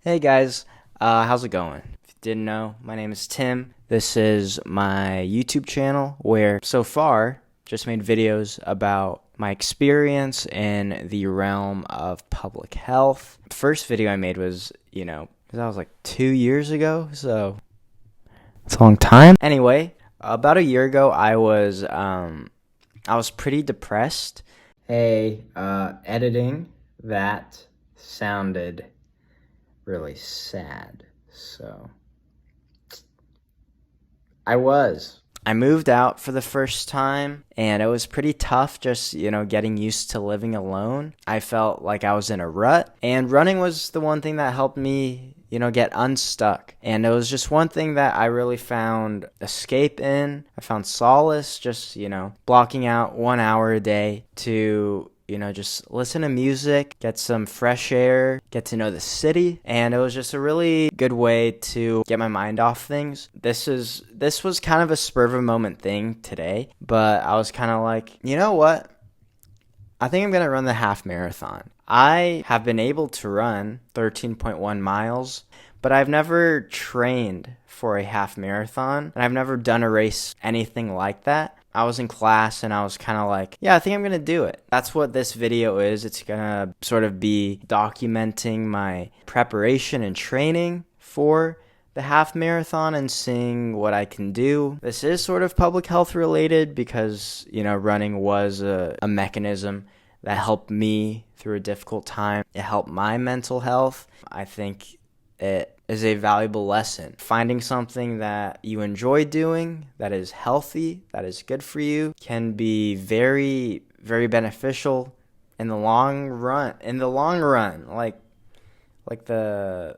Hey guys, how's it going? If you didn't know, my name is Tim. This is my YouTube channel where so far just made videos about my experience in the realm of public health. The first video I made was, that was like 2 years ago, so it's a long time. Anyway, about a year ago, I was pretty depressed. Hey, editing, that sounded really sad. So I moved out for the first time, and it was pretty tough just, getting used to living alone. I felt like I was in a rut, and running was the one thing that helped me, get unstuck. And it was just one thing that I really found escape in. I found solace just, blocking out 1 hour a day to just listen to music, get some fresh air, get to know the city, and it was just a really good way to get my mind off things. This was kind of a spur of a moment thing today, but I was kind of like, you know what? I think I'm going to run the half marathon. I have been able to run 13.1 miles, but I've never trained for a half marathon, and I've never done a race anything like that. I was in class and I was kind of like, yeah, I think I'm going to do it. That's what this video is. It's going to sort of be documenting my preparation and training for the half marathon and seeing what I can do. This is sort of public health related because, running was a mechanism that helped me through a difficult time. It helped my mental health. I think it is a valuable lesson. Finding something that you enjoy doing, that is healthy, that is good for you, can be very, very beneficial in the long run. Like a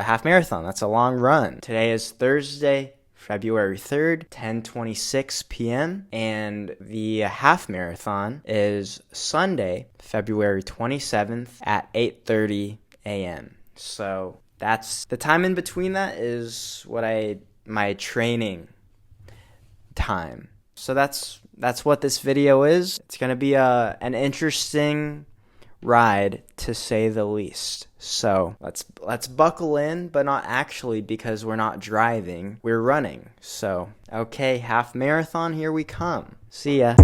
half marathon, that's a long run. Today is Thursday, February 3rd, 10:26 p.m. and the half marathon is Sunday, February 27th at 8:30 a.m. So that's the time in between that is my training time. So that's what this video is. It's going to be an interesting ride to say the least. So let's buckle in, but not actually because we're not driving, we're running. So, okay, half marathon, here we come. See ya.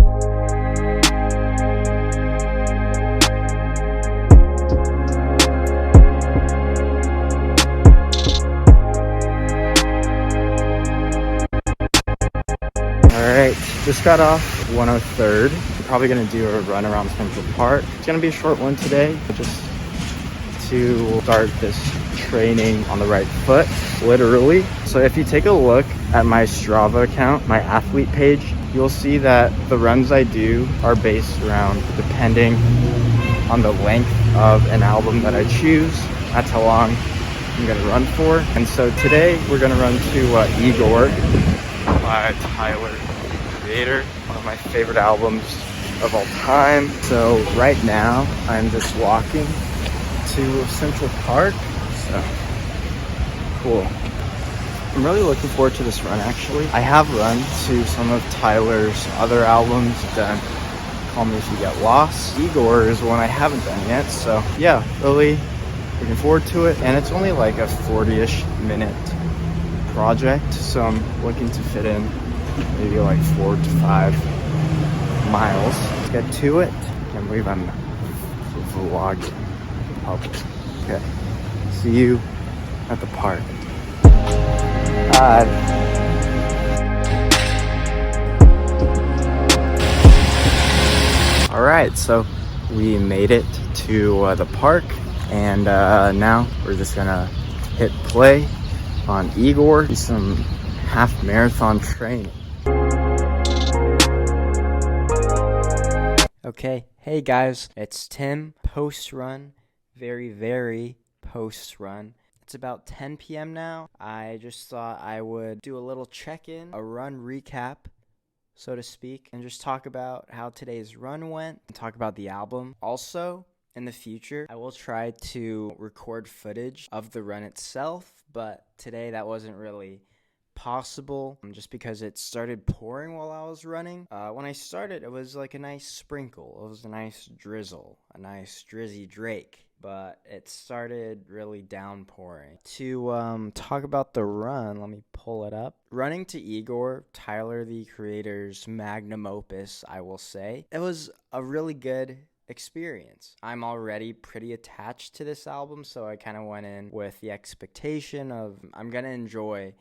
Alright, just got off 103rd. Probably going to do a run around Central Park. It's going to be a short one today, just to start this training on the right foot, literally. So if you take a look at my Strava account, my athlete page, you'll see that the runs I do are based around, depending on the length of an album that I choose, that's how long I'm going to run for. And so today we're going to run to Igor by Tyler, Creator, one of my favorite albums of all time. So right now I'm just walking to Central Park. So cool. I'm really looking forward to this run actually. I have run to some of Tyler's other albums, done Call Me If You Get Lost. Igor is one I haven't done yet, so yeah, really looking forward to it. And it's only like a 40-ish minute project, so I'm looking to fit in maybe like 4 to 5 miles. Let's get to it. Can't believe I'm vlogging public. Okay, see you at the park. Alright, so we made it to the park, and now we're just gonna hit play on Igor, do some half marathon training. Okay, hey guys, it's Tim, post-run, very, very post-run. It's about 10 p.m. now. I just thought I would do a little check-in, a run recap, so to speak, and just talk about how today's run went and talk about the album. Also, in the future, I will try to record footage of the run itself, but today that wasn't really possible just because it started pouring while I was running. When I started, it was like a nice sprinkle. It was a nice drizzle, a nice drizzy Drake. but it started really downpouring. To talk about the run, let me pull it up. Running to Igor, Tyler the Creator's magnum opus, I will say. It was a really good experience. I'm already pretty attached to this album, so I kind of went in with the expectation of I'm going to enjoy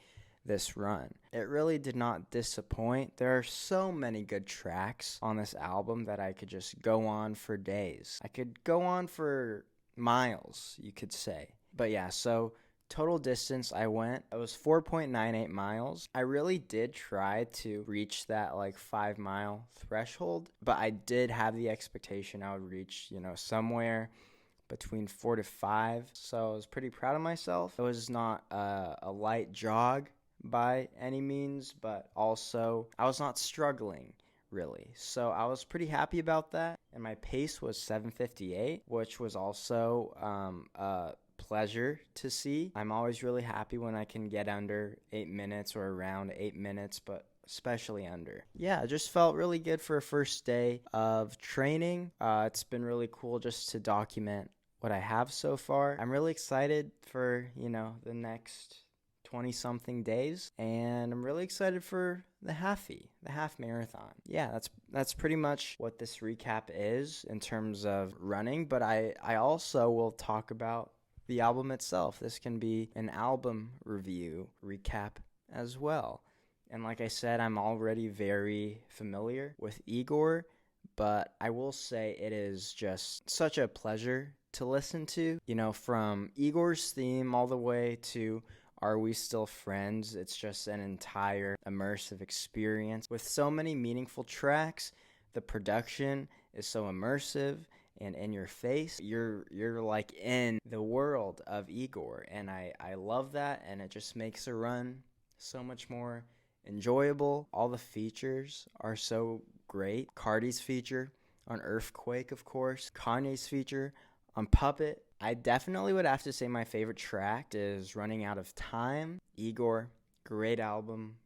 this run. It really did not disappoint. There are so many good tracks on this album that I could just go on for days. I could go on for miles, you could say. But yeah, so total distance I went, it was 4.98 miles. I really did try to reach that like 5-mile threshold, but I did have the expectation I would reach, somewhere between 4 to 5. So I was pretty proud of myself. It was not a light jog by any means, but also I was not struggling really. So I was pretty happy about that. And my pace was 7:58, which was also a pleasure to see. I'm always really happy when I can get under 8 minutes or around 8 minutes, but especially under. Yeah, it just felt really good for a first day of training. It's been really cool just to document what I have so far. I'm really excited for, the next 20-something days, and I'm really excited for the half marathon. Yeah, that's pretty much what this recap is in terms of running, but I also will talk about the album itself. This can be an album review recap as well. And like I said, I'm already very familiar with Igor, but I will say it is just such a pleasure to listen to. From Igor's theme all the way to Are We Still Friends? It's just an entire immersive experience with so many meaningful tracks. The production is so immersive and in your face. You're like in the world of Igor, and I love that, and it just makes a run so much more enjoyable. All the features are so great. Cardi's feature on Earthquake, of course. Kanye's feature on Puppet. I definitely would have to say my favorite track is Running Out of Time. Igor, great album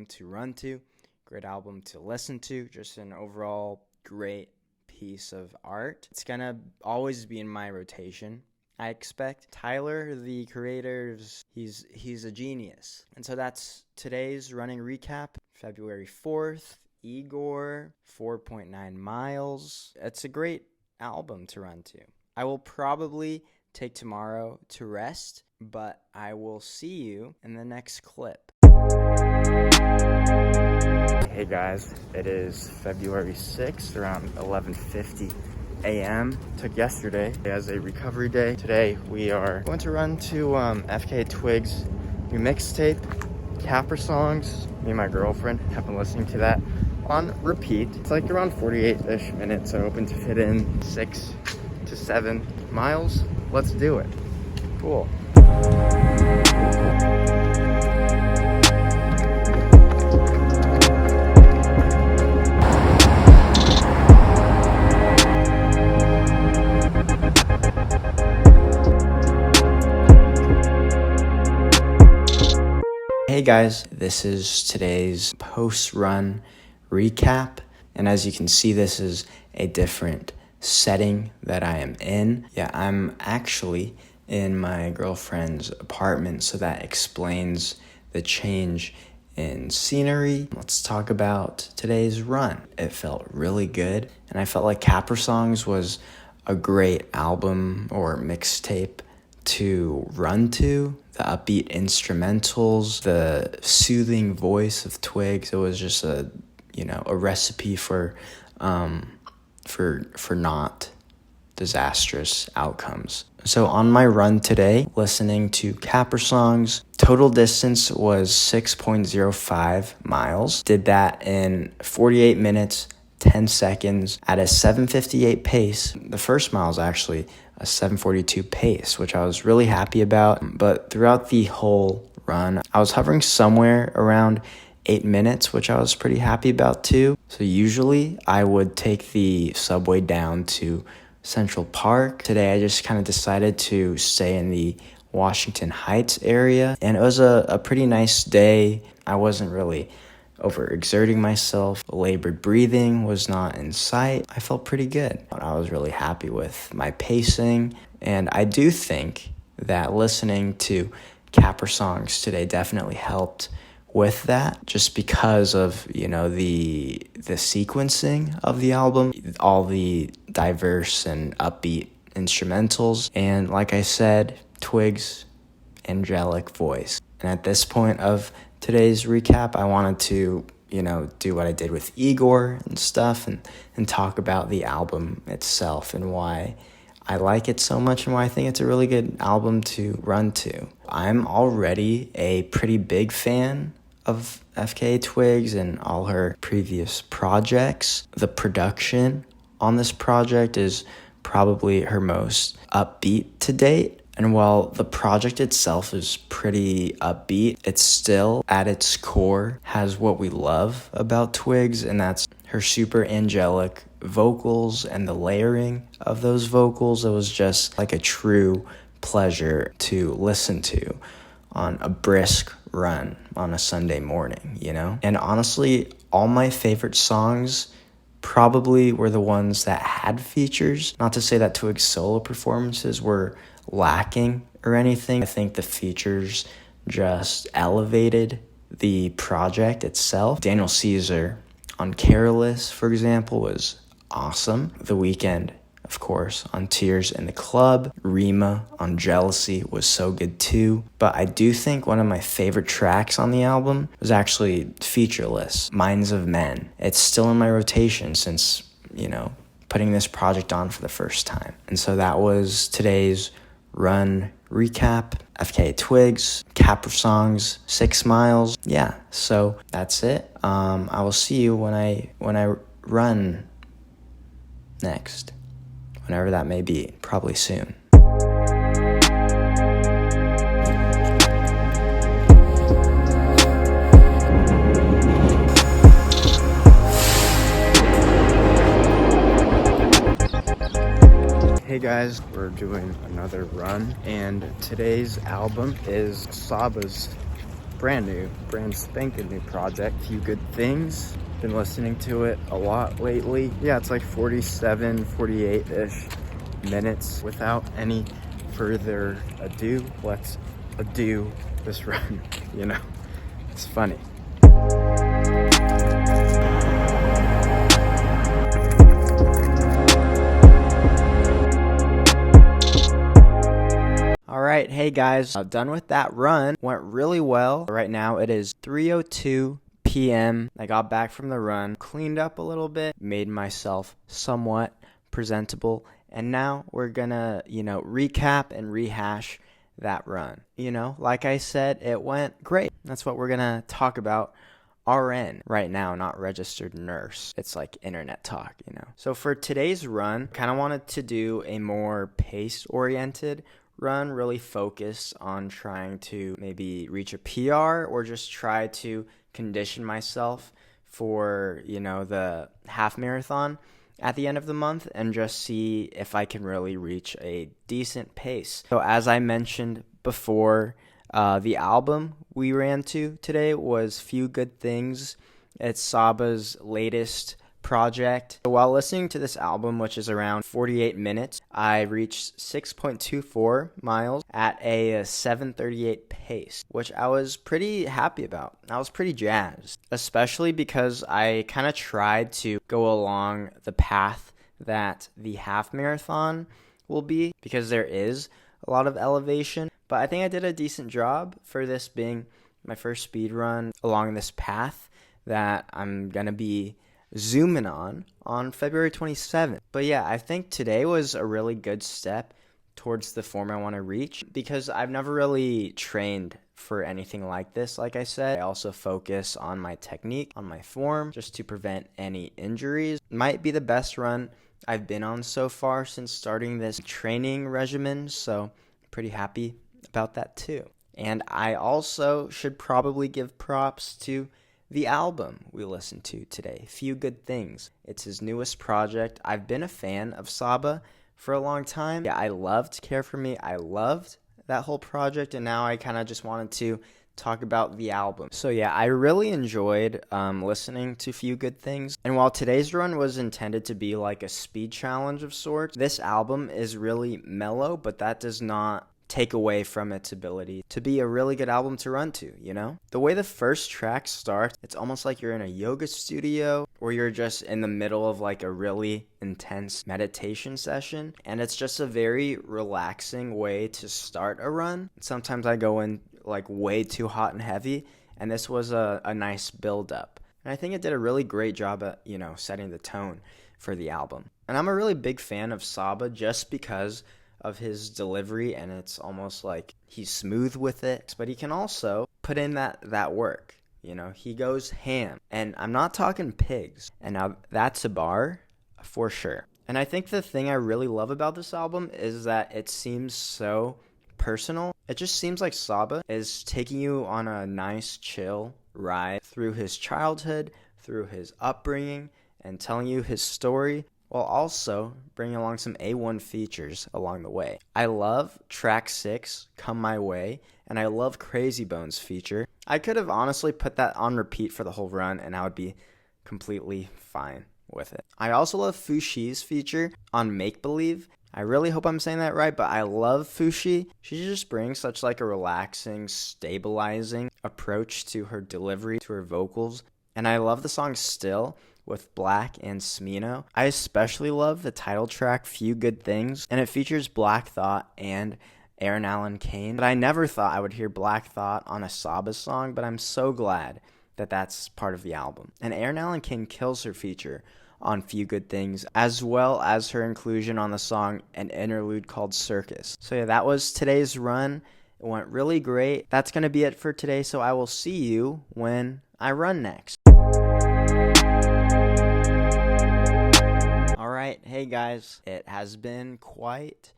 to run to, great album to listen to, just an overall great piece of art. It's gonna always be in my rotation, I expect. Tyler, the Creator, he's a genius. And so that's today's running recap. February 4th, Igor, 4.9 miles. It's a great album to run to. I will probably take tomorrow to rest, but I will see you in the next clip. Hey guys, it is February 6th, around 11:50 a.m. Took yesterday as a recovery day. Today we are going to run to FK Twigs' new mixtape, Caprisongs. Me and my girlfriend have been listening to that on repeat. It's like around 48-ish minutes, so hoping to fit in 6 to 7 miles. Let's do it. Cool. Hey guys, this is today's post-run recap, and as you can see, this is a different setting that I am in. Yeah, I'm actually in my girlfriend's apartment, so that explains the change in scenery. Let's talk about today's run. It felt really good, and I felt like Caprisongs was a great album or mixtape to run to. The upbeat instrumentals, the soothing voice of Twigs. It was just a recipe for not disastrous outcomes. So on my run today, listening to Caprisongs, total distance was 6.05 miles. Did that in 48 minutes, 10 seconds at a 7:58 pace. The first mile is actually a 7:42 pace, which I was really happy about. But throughout the whole run, I was hovering somewhere around 8 minutes, which I was pretty happy about too. So usually I would take the subway down to Central Park. Today I just kind of decided to stay in the Washington Heights area, and it was a pretty nice day. I wasn't really overexerting myself. Labored breathing was not in sight. I felt pretty good. I was really happy with my pacing And I do think that listening to Caprisongs today definitely helped with that, just because of, the sequencing of the album, all the diverse and upbeat instrumentals, and like I said, Twigs' angelic voice. And at this point of today's recap, I wanted to, do what I did with Igor and stuff, and talk about the album itself and why I like it so much and why I think it's a really good album to run to. I'm already a pretty big fan of FKA Twigs and all her previous projects. The production on this project is probably her most upbeat to date. And while the project itself is pretty upbeat, it still, at its core, has what we love about Twigs, and that's her super angelic vocals and the layering of those vocals. It was just like a true pleasure to listen to on a brisk run on a Sunday morning, And honestly, all my favorite songs probably were the ones that had features. Not to say that Twig's solo performances were lacking or anything. I think the features just elevated the project itself. Daniel Caesar on Careless, for example, was awesome. The Weeknd, of course, on Tears in the Club. Rima on Jealousy was so good too. But I do think one of my favorite tracks on the album was actually featureless, Minds of Men. It's still in my rotation since, putting this project on for the first time. And so that was today's run recap. FKA Twigs, Caprisongs, 6 miles. Yeah, so that's it. I will see you when I run next. Whenever that may be, probably soon. Hey guys, we're doing another run, and today's album is Saba's brand spanking new project, Few Good Things. Been listening to it a lot lately. Yeah, it's like 47, 48-ish minutes. Without any further ado, let's ado this run, It's funny. Alright, hey guys, I'm done with that run. Went really well. Right now it is 3:02 p.m. I got back from the run, cleaned up a little bit, made myself somewhat presentable, and now we're gonna, recap and rehash that run. Like I said, it went great. That's what we're gonna talk about. RN right now, not registered nurse. It's like internet talk, So for today's run, kind of wanted to do a more pace-oriented run, really focus on trying to maybe reach a PR or just try to condition myself for, the half marathon at the end of the month and just see if I can really reach a decent pace. So as I mentioned before, the album we ran to today was Few Good Things. It's Saba's latest project. While listening to this album, which is around 48 minutes, I reached 6.24 miles at a 7:38 pace, which I was pretty happy about. I was pretty jazzed, especially because I kind of tried to go along the path that the half marathon will be, because there is a lot of elevation, but I think I did a decent job for this being my first speed run along this path that I'm gonna be zooming on February 27th. But yeah, I think today was a really good step towards the form I want to reach, because I've never really trained for anything like this. Like I said, I also focus on my technique, on my form, just to prevent any injuries. Might be the best run I've been on so far since starting this training regimen, so pretty happy about that too. And I also should probably give props to the album we listened to today, Few Good Things. It's his newest project. I've been a fan of Saba for a long time. Yeah, I loved Care For Me. I loved that whole project, and now I kind of just wanted to talk about the album. So yeah, I really enjoyed listening to Few Good Things. And while today's run was intended to be like a speed challenge of sorts, this album is really mellow, but that does not take away from its ability to be a really good album to run to, you know? The way the first track starts, it's almost like you're in a yoga studio or you're just in the middle of like a really intense meditation session, and it's just a very relaxing way to start a run. Sometimes I go in like way too hot and heavy, and this was a nice build up. And I think it did a really great job at, you know, setting the tone for the album. And I'm a really big fan of Saba just because of his delivery, and it's almost like he's smooth with it, but he can also put in that work. You know, he goes ham, and I'm not talking pigs. And now that's a bar for sure. And I think the thing I really love about this album is that it seems so personal. It just seems like Saba is taking you on a nice chill ride through his childhood, through his upbringing, and telling you his story, while also bringing along some A1 features along the way. I love track 6, Come My Way, and I love Crazy Bones feature. I could have honestly put that on repeat for the whole run, and I would be completely fine with it. I also love Fushi's feature on Make Believe. I really hope I'm saying that right, but I love Fushi. She just brings such like a relaxing, stabilizing approach to her delivery, to her vocals. And I love the song Still with Black and Smino. I especially love the title track Few Good Things, and it features Black Thought and Aaron Allen Kane. But I never thought I would hear Black Thought on a Saba song, but I'm so glad that that's part of the album. And Aaron Allen Kane kills her feature on Few Good Things, as well as her inclusion on the song An Interlude called Circus. So yeah, that was today's run. It went really great. That's going to be it for today, so I will see you when I run next. Alright, hey guys, it has been quite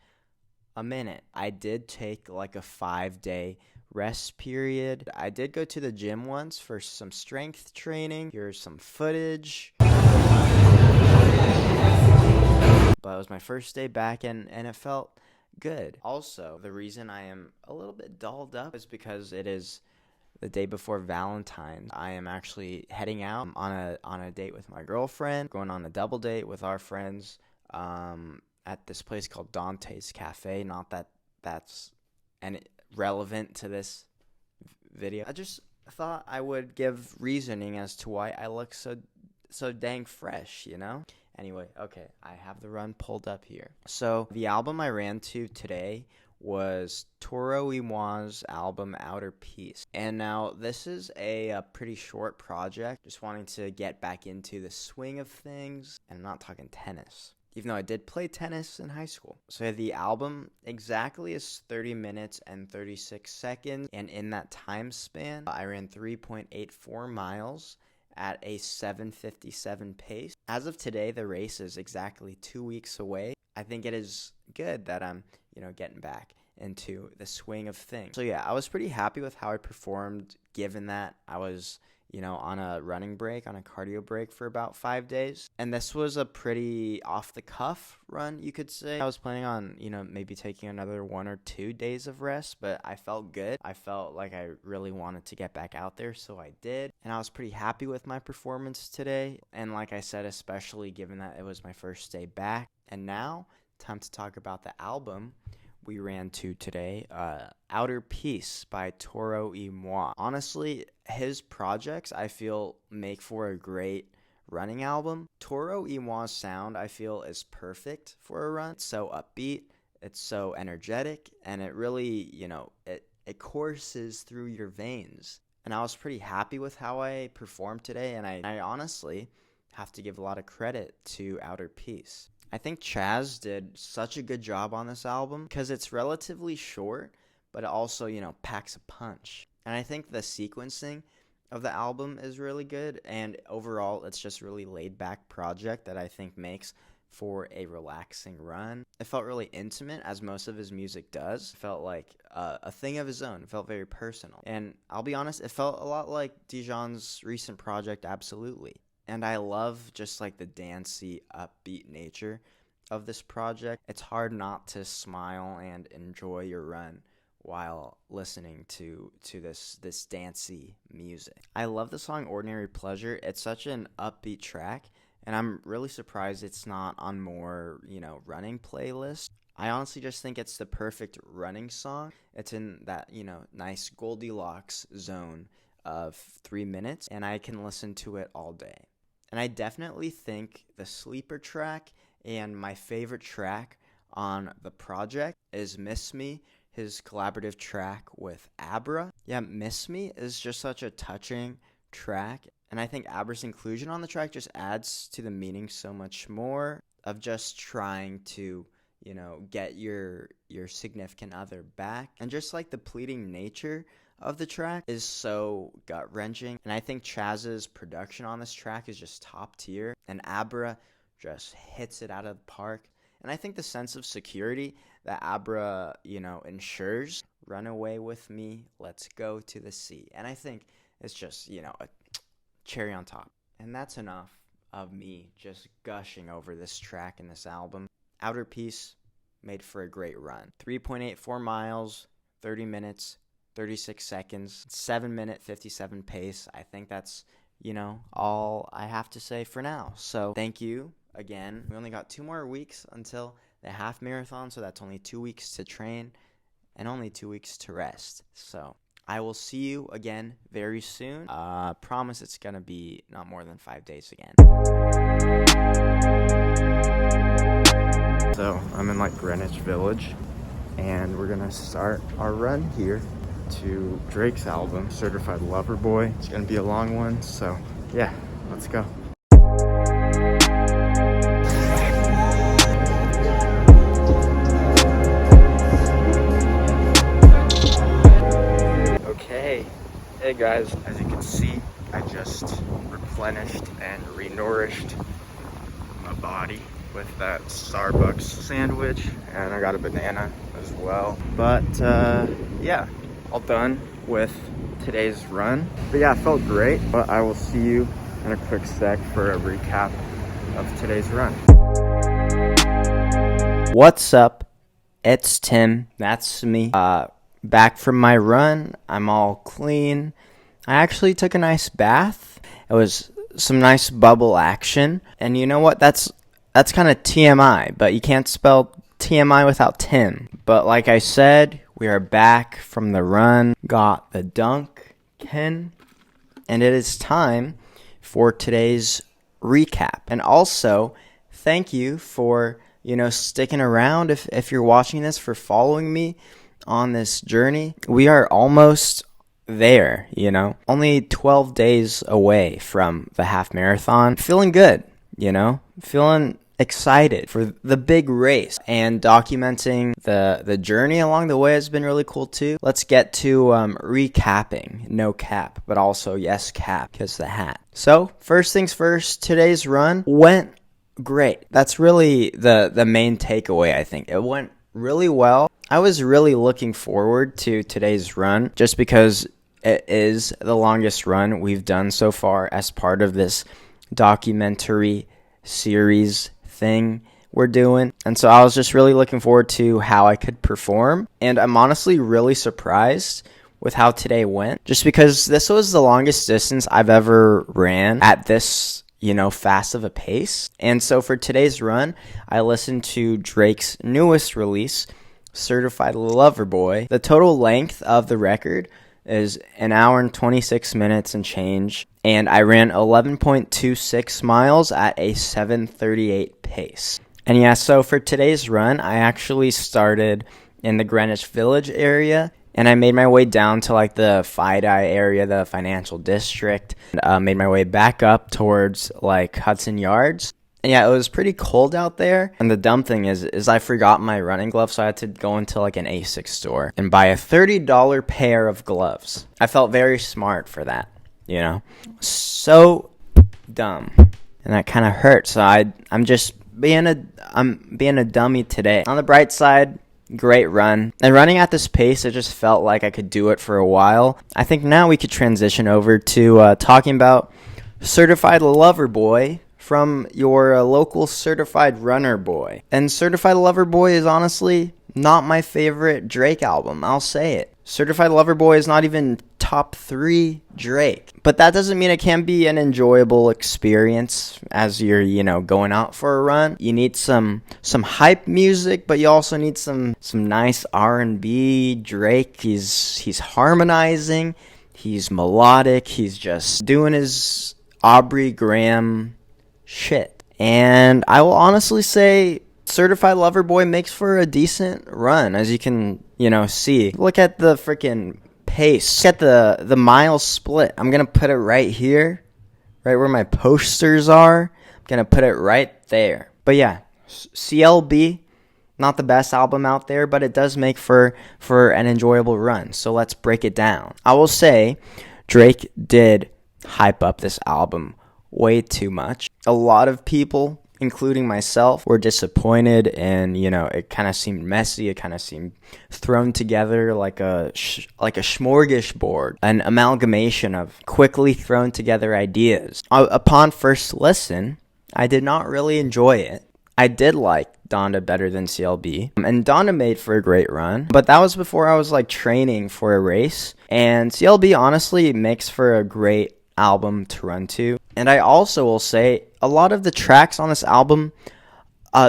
a minute. I did take like a 5-day rest period. I did go to the gym once for some strength training. Here's some footage. But it was my first day back, and it felt good. Also, the reason I am a little bit dolled up is because it is the day before Valentine's. I am actually heading out on a date with my girlfriend, going on a double date with our friends at this place called Dante's Cafe. Not that that's relevant to this video. I just thought I would give reasoning as to why I look so dang fresh, you know? Anyway, okay, I have the run pulled up here. So the album I ran to today was Toro album Outer Peace. And now this is a pretty short project, just wanting to get back into the swing of things. And I'm not talking tennis, even though I did play tennis in high school. So the album exactly is 30 minutes and 36 seconds. And in that time span, I ran 3.84 miles at a 7:57 pace. As of today, the race is exactly 2 weeks away. I think it is good that I'm, getting back into the swing of things. So yeah, I was pretty happy with how I performed, given that I was, on a running break, on a cardio break for about 5 days. And this was a pretty off-the-cuff run, you could say. I was planning on, maybe taking another 1 or 2 days of rest, but I felt good. I felt like I really wanted to get back out there, so I did. And I was pretty happy with my performance today. And like I said, especially given that it was my first day back. And now, time to talk about the album we ran to today, Outer Peace by Toro. Honestly, his projects, I feel, make for a great running album. Toro's sound, I feel, is perfect for a run. It's so upbeat, it's so energetic, and it really, it courses through your veins. And I was pretty happy with how I performed today, and I honestly have to give a lot of credit to Outer Peace. I think Chaz did such a good job on this album because it's relatively short, but it also, packs a punch. And I think the sequencing of the album is really good, and overall, it's just a really laid-back project that I think makes for a relaxing run. It felt really intimate, as most of his music does. It felt like a thing of his own. It felt very personal. And I'll be honest, it felt a lot like Dijon's recent project, Absolutely. And I love just like the dancey, upbeat nature of this project. It's hard not to smile and enjoy your run while listening to this dancey music. I love the song Ordinary Pleasure. It's such an upbeat track, and I'm really surprised it's not on more, running playlists. I honestly just think it's the perfect running song. It's in that, nice Goldilocks zone of 3 minutes, and I can listen to it all day. And I definitely think the sleeper track and my favorite track on the project is Miss Me, his collaborative track with Abra. Yeah, Miss Me is just such a touching track, and I think Abra's inclusion on the track just adds to the meaning so much more of just trying to get your significant other back. And just like the pleading nature of the track is so gut-wrenching. And I think Chaz's production on this track is just top tier. And Abra just hits it out of the park. And I think the sense of security that Abra, ensures, run away with me, let's go to the sea. And I think it's just, a cherry on top. And that's enough of me just gushing over this track and this album. Outer Peace made for a great run. 3.84 miles, 30 minutes, 36 seconds, 7-minute 57 pace. I think that's, all I have to say for now. So thank you again. We only got 2 more weeks until the half marathon, so that's only 2 weeks to train and only 2 weeks to rest. So I will see you again very soon. Promise it's going to be not more than 5 days again. So I'm in Greenwich Village, and we're gonna start our run here to Drake's album, Certified Lover Boy. It's gonna be a long one, so yeah, let's go. Okay, hey guys, as you can see, I just replenished and renourished my body with that Starbucks sandwich, and I got a banana as well. But yeah, all done with today's run. But yeah, it felt great. But I will see you in a quick sec for a recap of today's run. What's up? It's Tim. That's me. Back from my run. I'm all clean. I actually took a nice bath. It was some nice bubble action. And you know what? That's kind of TMI, but you can't spell TMI without Tim. But like I said, we are back from the run, got the dunk, and it is time for today's recap. And also, thank you for, sticking around if you're watching this, for following me on this journey. We are almost there, only 12 days away from the half marathon. Feeling good, feeling excited for the big race, and documenting the journey along the way has been really cool too. Let's get to recapping. No cap, but also yes cap, because the hat. So first things first, today's run went great. That's really the main takeaway, I think. It went really well. I was really looking forward to today's run just because it is the longest run we've done so far as part of this documentary series thing we're doing. And so I was just really looking forward to how I could perform. And I'm honestly really surprised with how today went, just because this was the longest distance I've ever ran at this, fast of a pace. And so for today's run, I listened to Drake's newest release, Certified Lover Boy. The total length of the record is 1 hour and 26 minutes and change, and I ran 11.26 miles at a 7:38 pace. And yeah, so for today's run, I actually started in the Greenwich Village area, and I made my way down to the FIDI area, the financial district, and made my way back up towards Hudson Yards. And yeah, it was pretty cold out there. And the dumb thing is I forgot my running gloves, so I had to go into an ASICS store and buy a $30 pair of gloves. I felt very smart for that, So dumb. And that kind of hurt. So I'm just being a dummy today. On the bright side, great run. And running at this pace, it just felt like I could do it for a while. I think now we could transition over to talking about Certified Lover Boy from your local certified runner boy. And Certified Lover Boy is honestly not my favorite Drake album. I'll say it. Certified Lover Boy is not even top 3 Drake. But that doesn't mean it can't be an enjoyable experience as you're, going out for a run. You need some hype music, but you also need some nice R&B. Drake, he's harmonizing, he's melodic, he's just doing his Aubrey Graham shit. And I will honestly say Certified Lover Boy makes for a decent run, as you can, see. Look at the freaking pace. Look at the mile split. I'm going to put it right here, right where my posters are. I'm going to put it right there. But yeah, CLB, not the best album out there, but it does make for an enjoyable run. So let's break it down. I will say Drake did hype up this album way too much. A lot of people, including myself, were disappointed, and it kind of seemed messy. It kind of seemed thrown together like a smorgasbord, an amalgamation of quickly thrown together ideas. Upon first listen, I did not really enjoy it. I did like Donda better than CLB, and Donda made for a great run, but that was before I was training for a race, and CLB honestly makes for a great album to run to. And I also will say a lot of the tracks on this album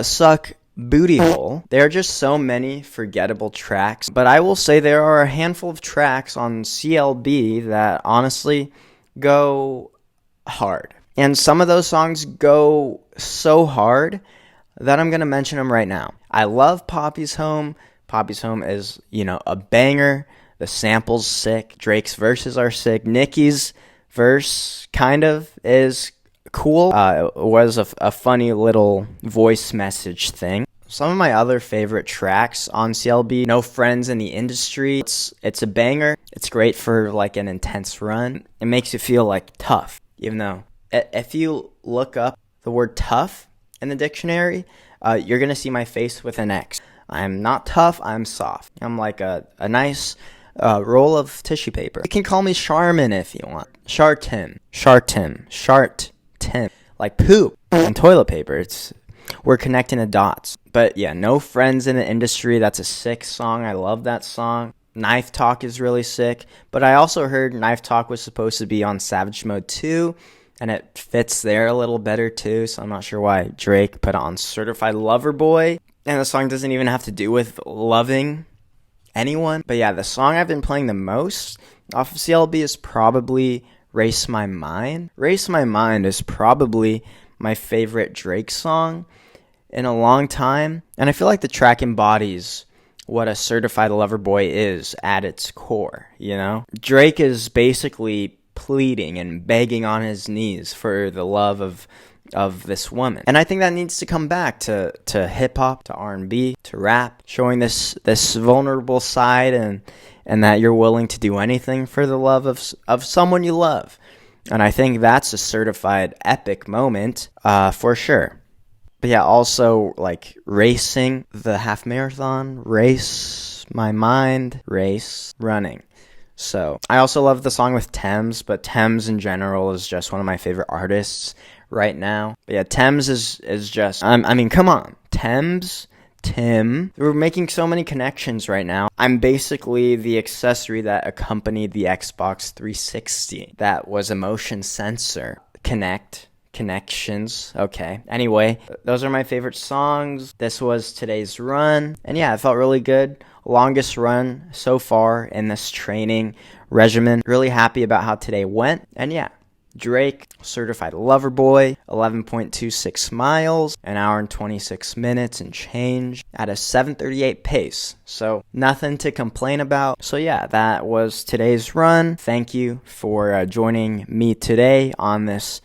suck booty hole. There are just so many forgettable tracks, but I will say there are a handful of tracks on CLB that honestly go hard, and some of those songs go so hard that I'm going to mention them right now. I love Poppy's Home. Poppy's Home is, a banger. The sample's sick. Drake's verses are sick. Nicki's verse kind of is cool. It was a funny little voice message thing. Some of my other favorite tracks on CLB, No Friends in the Industry. It's a banger. It's great for an intense run. It makes you feel tough, even though if you look up the word tough in the dictionary, you're going to see my face with an X. I'm not tough, I'm soft. I'm like a nice roll of tissue paper. You can call me Charmin if you want. Chartim. Like poop and toilet paper. We're connecting the dots. But yeah, No Friends in the Industry. That's a sick song. I love that song. Knife Talk is really sick. But I also heard Knife Talk was supposed to be on Savage Mode 2. And it fits there a little better too, so I'm not sure why Drake put it on Certified Lover Boy. And the song doesn't even have to do with loving anyone. But yeah, the song I've been playing the most off of CLB is probably Race My Mind. Race My Mind is probably my favorite Drake song in a long time. And I feel like the track embodies what a Certified Lover Boy is at its core, Drake is basically pleading and begging on his knees for the love of this woman. And I think that needs to come back to hip-hop, to R&B, to rap, showing this vulnerable side and that you're willing to do anything for the love of someone you love. And I think that's a certified epic moment for sure. But yeah, also racing, the half marathon, race, my mind, race, running. So, I also love the song with Thames, but Thames in general is just one of my favorite artists right now. But yeah, Thames is just, come on. Thames, Tim, we're making so many connections right now. I'm basically the accessory that accompanied the Xbox 360. That was a motion sensor. Connections. Okay. Anyway, those are my favorite songs. This was today's run. And yeah, it felt really good. Longest run so far in this training regimen. Really happy about how today went. And yeah, Drake, Certified Lover Boy, 11.26 miles, an hour and 26 minutes and change at a 7:38 pace. So nothing to complain about. So yeah, that was today's run. Thank you for joining me today on this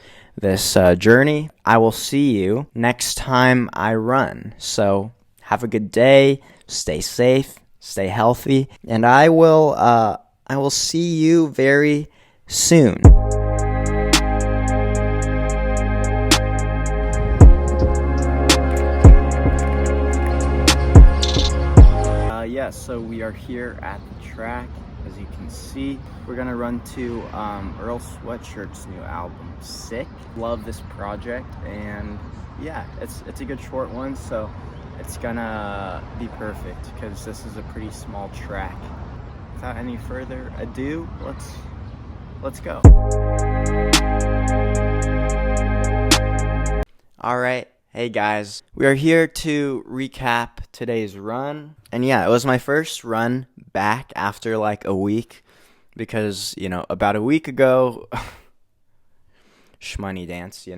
journey. I will see you next time I run. So have a good day. Stay safe. Stay healthy. And I will see you very soon. So we are here at the track. As you can see, we're gonna run to Earl Sweatshirt's new album, Sick. Love this project, and yeah, it's a good short one, so it's gonna be perfect because this is a pretty small track. Without any further ado, let's go. All right. Hey guys, we are here to recap today's run. And yeah, it was my first run back after like a week because, about a week ago, shmoney dance,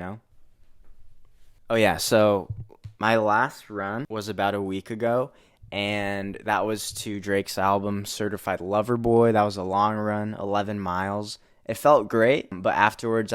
Oh yeah, so my last run was about a week ago, and that was to Drake's album, Certified Lover Boy. That was a long run, 11 miles. It felt great, but afterwards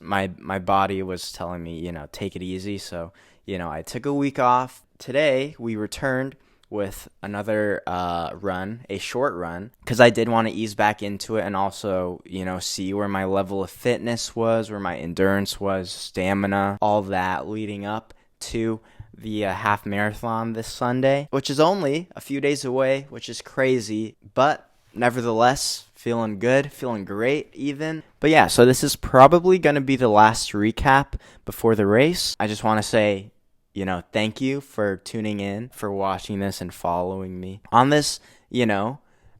my body was telling me, take it easy. So, I took a week off. Today, we returned with another run, a short run, because I did want to ease back into it and also, see where my level of fitness was, where my endurance was, stamina, all that leading up to the half marathon this Sunday, which is only a few days away, which is crazy, but nevertheless, feeling good, feeling great even. But yeah, so this is probably going to be the last recap before the race. I just want to say, thank you for tuning in, for watching this and following me on this,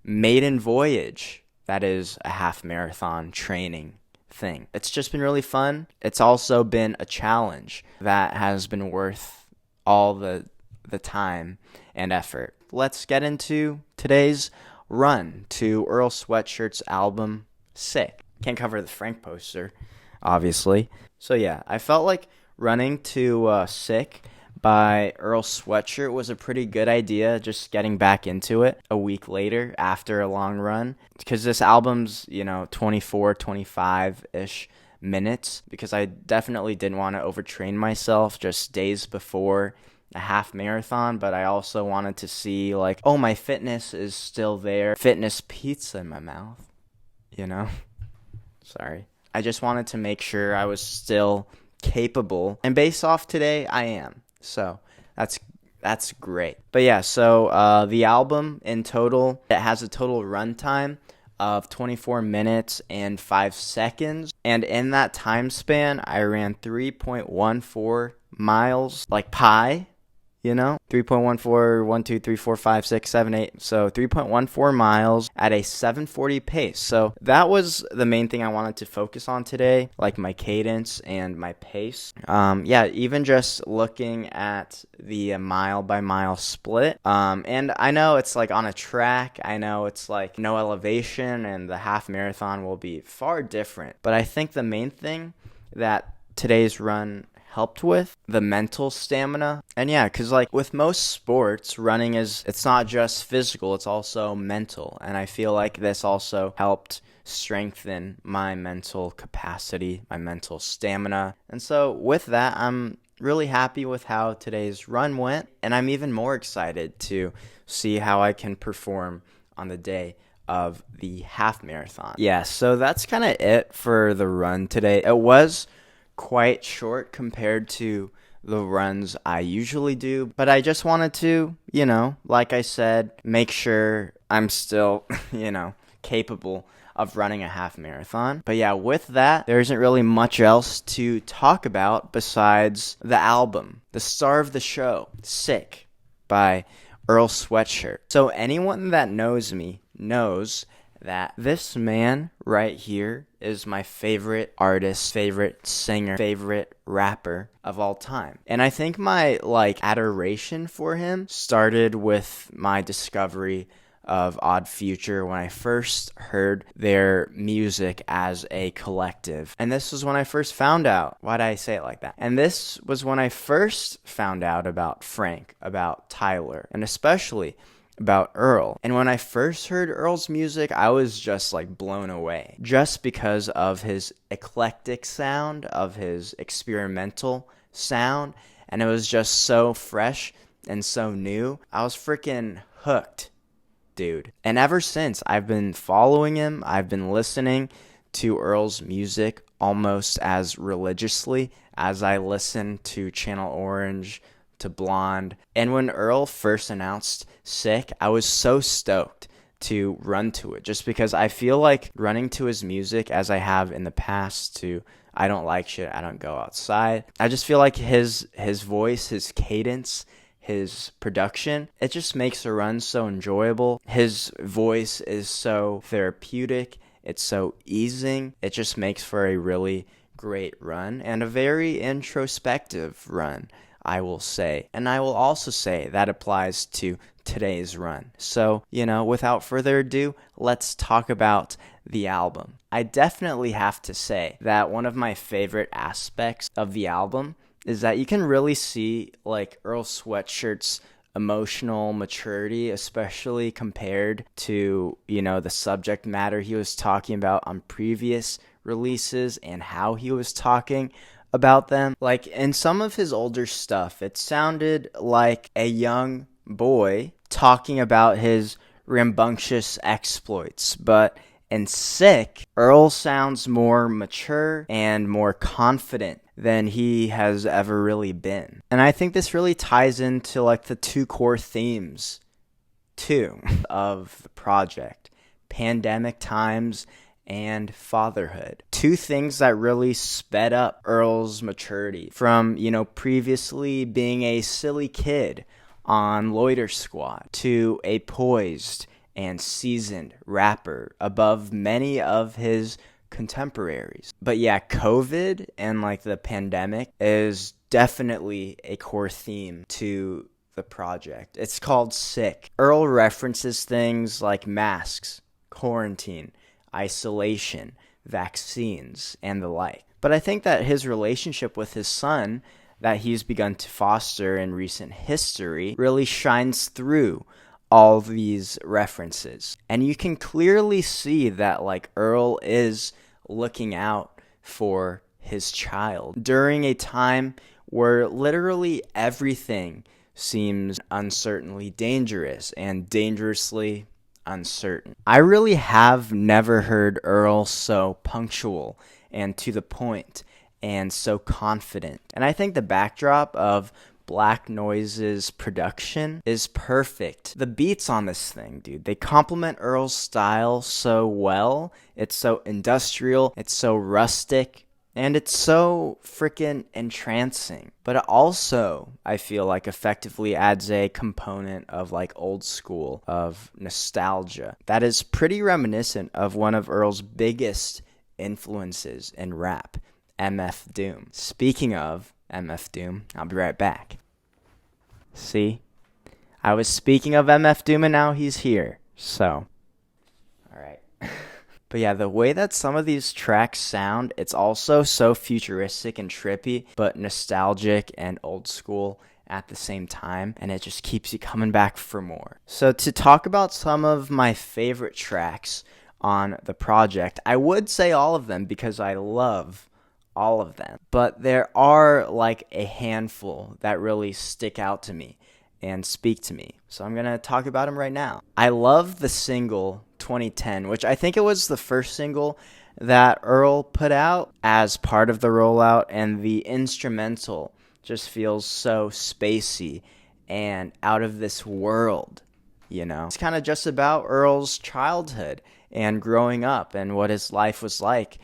maiden voyage that is a half marathon training thing. It's just been really fun. It's also been a challenge that has been worth all the time and effort. Let's get into today's run to Earl Sweatshirt's album, Sick. Can't cover the Frank poster, obviously. So yeah, I felt like running to Sick by Earl Sweatshirt was a pretty good idea, just getting back into it a week later after a long run. Because this album's, 24, 25-ish minutes, because I definitely didn't want to overtrain myself just days before a half marathon, but I also wanted to see my fitness is still there. Fitness pizza in my mouth, Sorry. I just wanted to make sure I was still capable, and based off today, I am. So that's great. But yeah, so the album in total, it has a total runtime of 24 minutes and 5 seconds. And in that time span, I ran 3.14 miles, like pi, 3.14, 1, 2, 3, 4, 5, 6, 7, 8. So 3.14 miles at a 7:40 pace. So that was the main thing I wanted to focus on today, like my cadence and my pace. Even just looking at the mile by mile split. And I know it's like on a track. I know it's like no elevation, and the half marathon will be far different. But I think the main thing that today's run helped with the mental stamina. And yeah, because with most sports, running it's not just physical, it's also mental. And I feel like this also helped strengthen my mental capacity, my mental stamina. And so with that, I'm really happy with how today's run went, and I'm even more excited to see how I can perform on the day of the half marathon. Yeah, so that's kind of it for the run today. It was quite short compared to the runs I usually do, but I just wanted to, like I said, make sure I'm still, capable of running a half marathon. But yeah, with that, there isn't really much else to talk about besides the album, the star of the show, Sick by Earl Sweatshirt. So anyone that knows me knows that this man right here is my favorite artist, favorite singer, favorite rapper of all time. And I think my adoration for him started with my discovery of Odd Future when I first heard their music as a collective. And this was when I first found out. Why did I say it like that? And this was when I first found out about Frank, about Tyler, and especially about Earl. And when I first heard Earl's music, I was just blown away, just because of his eclectic sound, of his experimental sound, and it was just so fresh and so new. I was freaking hooked, dude. And ever since, I've been following him. I've been listening to Earl's music almost as religiously as I listen to Channel Orange, to Blonde. And when Earl first announced Sick, I was so stoked to run to it, just because I feel like running to his music, as I have in the past to I Don't Like Shit, I Don't Go Outside, I just feel like his voice, his cadence, his production, it just makes a run so enjoyable. His voice is so therapeutic, it's so easing, it just makes for a really great run and a very introspective run, I will say. And I will also say that applies to today's run. So, without further ado, let's talk about the album. I definitely have to say that one of my favorite aspects of the album is that you can really see like Earl Sweatshirt's emotional maturity, especially compared to, the subject matter he was talking about on previous releases and how he was talking about them. Like in some of his older stuff, it sounded like a young boy talking about his rambunctious exploits, but in Sick, Earl sounds more mature and more confident than he has ever really been. And I think this really ties into like the two core themes too of the project: pandemic times and fatherhood. Two things that really sped up Earl's maturity from, previously being a silly kid on Loiter Squad to a poised and seasoned rapper above many of his contemporaries. But yeah, COVID and like the pandemic is definitely a core theme to the project. It's called Sick. Earl references things like masks, quarantine, isolation, vaccines, and the like. But I think that his relationship with his son that he's begun to foster in recent history really shines through all these references. And you can clearly see that like Earl is looking out for his child during a time where literally everything seems uncertainly dangerous and dangerously uncertain. I really have never heard Earl so punctual and to the point and so confident. And I think the backdrop of Black Noise's production is perfect. The beats on this thing, dude, they complement Earl's style so well. It's so industrial, it's so rustic, and it's so freaking entrancing. But it also, I feel like, effectively adds a component of like old school, of nostalgia, that is pretty reminiscent of one of Earl's biggest influences in rap, MF Doom. Speaking of MF Doom, I'll be right back. See? I was speaking of MF Doom and now he's here. So, alright. But yeah, the way that some of these tracks sound, it's also so futuristic and trippy, but nostalgic and old school at the same time, and it just keeps you coming back for more. So to talk about some of my favorite tracks on the project, I would say all of them because I love all of them. But there are like a handful that really stick out to me and speak to me. So I'm going to talk about them right now. I love the single 2010, which I think it was the first single that Earl put out as part of the rollout, and the instrumental just feels so spacey and out of this world, It's kind of just about Earl's childhood and growing up and what his life was like,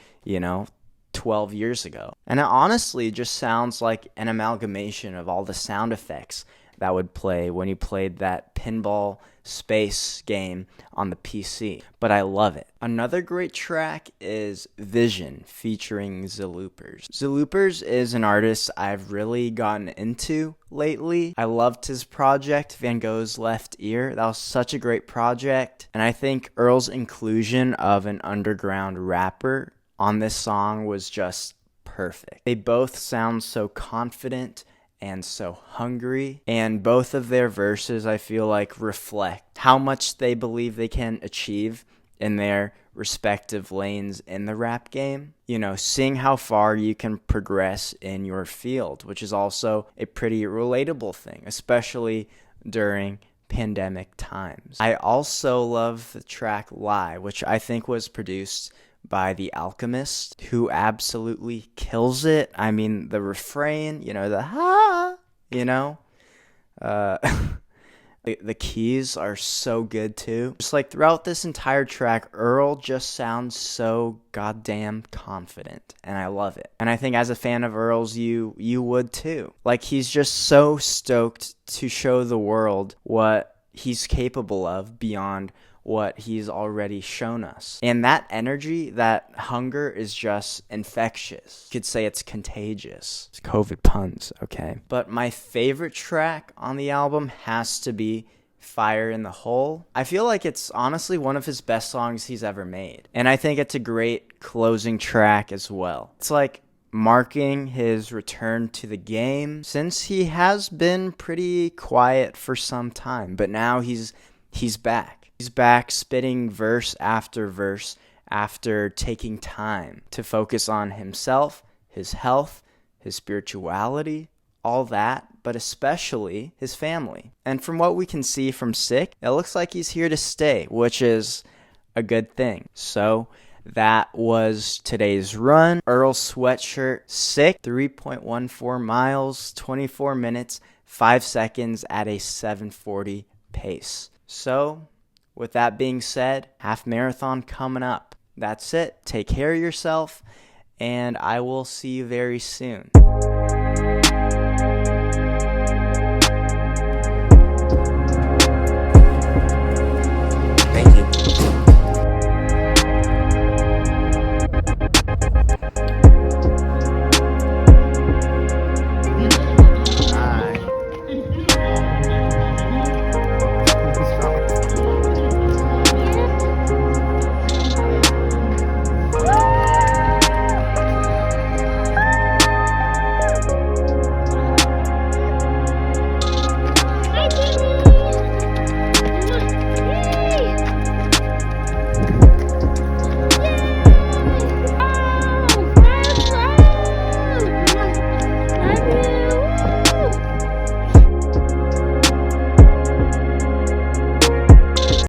12 years ago. And it honestly just sounds like an amalgamation of all the sound effects that would play when you played that pinball space game on the PC. But I love it. Another great track is Vision featuring Zaloopers. Zaloopers is an artist I've really gotten into lately. I loved his project, Van Gogh's Left Ear. That was such a great project. And I think Earl's inclusion of an underground rapper on this song was just perfect. They both sound so confident and so hungry, and both of their verses, I feel like, reflect how much they believe they can achieve in their respective lanes in the rap game. Seeing how far you can progress in your field, which is also a pretty relatable thing, especially during pandemic times. I also love the track Lie, which I think was produced by The Alchemist, who absolutely kills it. I mean, the refrain, the ha, The keys are so good too. Just like throughout this entire track, Earl just sounds so goddamn confident, and I love it. And I think as a fan of Earl's, you would too. Like, he's just so stoked to show the world what he's capable of beyond what he's already shown us. And that energy, that hunger is just infectious. You could say it's contagious. It's COVID puns, okay? But my favorite track on the album has to be Fire in the Hole. I feel like it's honestly one of his best songs he's ever made. And I think it's a great closing track as well. It's like marking his return to the game, since he has been pretty quiet for some time, but now he's back. He's back spitting verse after verse after taking time to focus on himself, his health, his spirituality, all that, but especially his family. And from what we can see from Sick, it looks like he's here to stay, which is a good thing. So that was today's run. Earl Sweatshirt, Sick, 3.14 miles, 24 minutes, 5 seconds at a 7:40 pace. So, with that being said, half marathon coming up. That's it. Take care of yourself, and I will see you very soon. Thank you.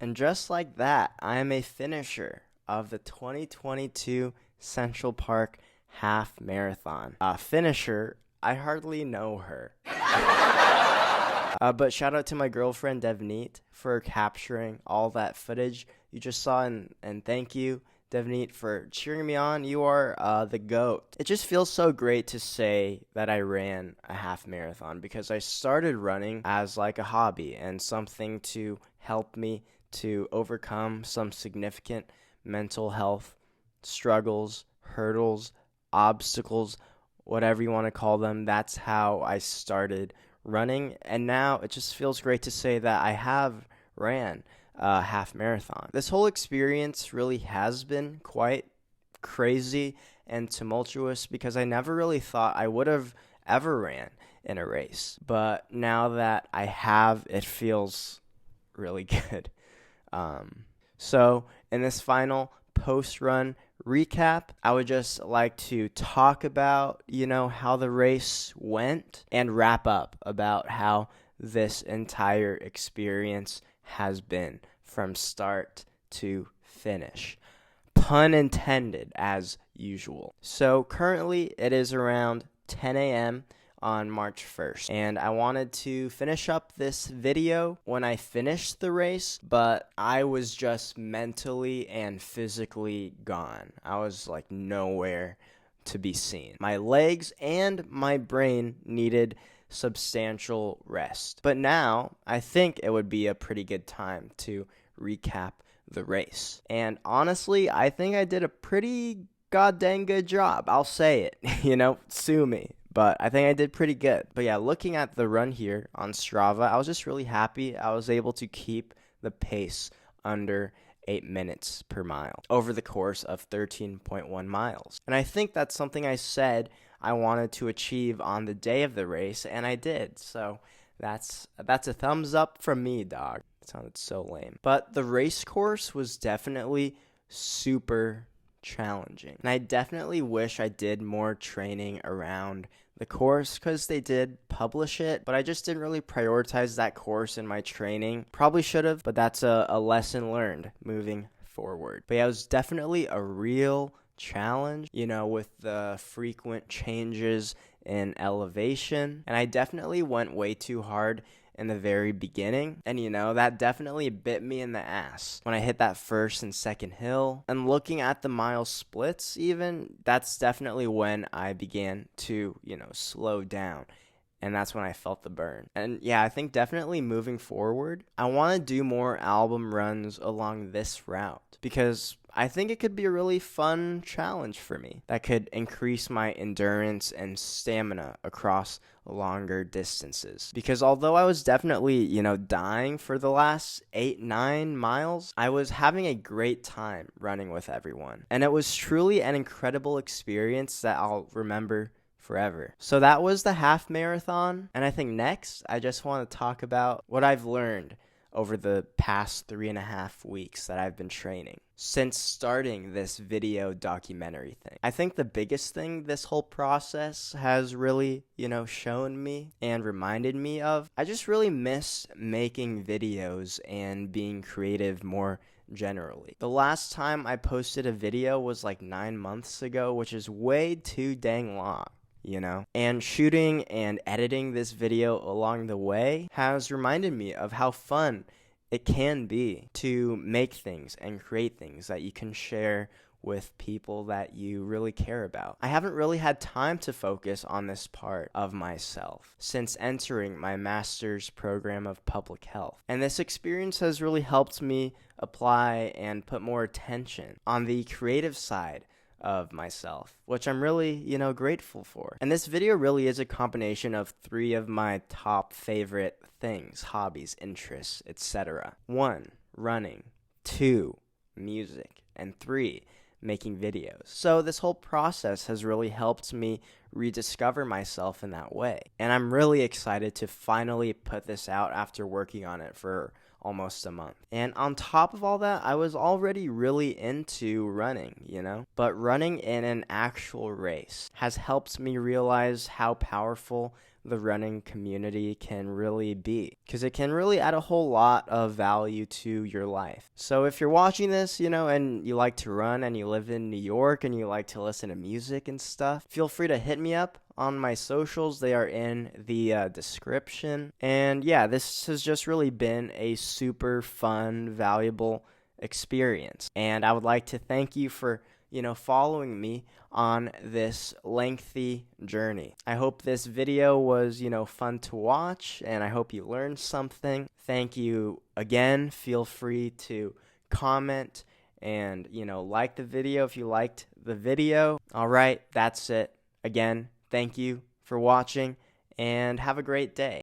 And just like that, I am a finisher of the 2022 Central Park Half Marathon. Finisher, I hardly know her. But shout out to my girlfriend, Devneet, for capturing all that footage you just saw, and thank you, Devneet, for cheering me on. You are the GOAT. It just feels so great to say that I ran a half marathon, because I started running as like a hobby and something to help me to overcome some significant mental health struggles, hurdles, obstacles, whatever you want to call them. That's how I started running, and now it just feels great to say that I have ran a half marathon. This whole experience really has been quite crazy and tumultuous, because I never really thought I would have ever ran in a race, but now that I have, it feels really good. So in this final post-run recap, I would just like to talk about, how the race went, and wrap up about how this entire experience has been from start to finish. Pun intended, as usual. So currently it is around 10 a.m. on March 1st, and I wanted to finish up this video when I finished the race, but I was just mentally and physically gone. I was like nowhere to be seen. My legs and my brain needed substantial rest. But now I think it would be a pretty good time to recap the race. And honestly, I think I did a pretty goddamn good job. I'll say it, sue me. But I think I did pretty good. But yeah, looking at the run here on Strava, I was just really happy I was able to keep the pace under 8 minutes per mile over the course of 13.1 miles. And I think that's something I said I wanted to achieve on the day of the race, and I did. So that's a thumbs up from me, dog. It sounded so lame. But the race course was definitely super challenging, and I definitely wish I did more training around the course, because they did publish it, but I just didn't really prioritize that course in my training. Probably should have, but that's a lesson learned moving forward. But yeah, it was definitely a real challenge, with the frequent changes in elevation, and I definitely went way too hard in the very beginning. And that definitely bit me in the ass when I hit that first and second hill. And looking at the mile splits even, that's definitely when I began to, slow down. And that's when I felt the burn. And yeah, I think definitely moving forward, I want to do more album runs along this route because I think it could be a really fun challenge for me that could increase my endurance and stamina across longer distances. Because although I was definitely, dying for the last 8-9 miles, I was having a great time running with everyone. And it was truly an incredible experience that I'll remember forever. So that was the half marathon, and I think next I just want to talk about what I've learned over the past 3.5 weeks that I've been training since starting this video documentary thing. I think the biggest thing this whole process has really, shown me and reminded me of, I just really miss making videos and being creative more generally. The last time I posted a video was like 9 months ago, which is way too dang long. And shooting and editing this video along the way has reminded me of how fun it can be to make things and create things that you can share with people that you really care about. I haven't really had time to focus on this part of myself since entering my master's program of public health. And this experience has really helped me apply and put more attention on the creative side of myself, which I'm really, grateful for. And this video really is a combination of 3 of my top favorite things, hobbies, interests, etc. 1, running. 2, music. And 3, making videos. So this whole process has really helped me rediscover myself in that way. And I'm really excited to finally put this out after working on it for almost a month. And on top of all that, I was already really into running, but running in an actual race has helped me realize how powerful the running community can really be, because it can really add a whole lot of value to your life. So if you're watching this, and you like to run and you live in New York and you like to listen to music and stuff, feel free to hit me up on my socials. They are in the description. And yeah, this has just really been a super fun, valuable experience. And I would like to thank you for following me on this lengthy journey. I hope this video was, fun to watch, and I hope you learned something. Thank you again. Feel free to comment and, like the video if you liked the video. All right, that's it. Again, thank you for watching, and have a great day.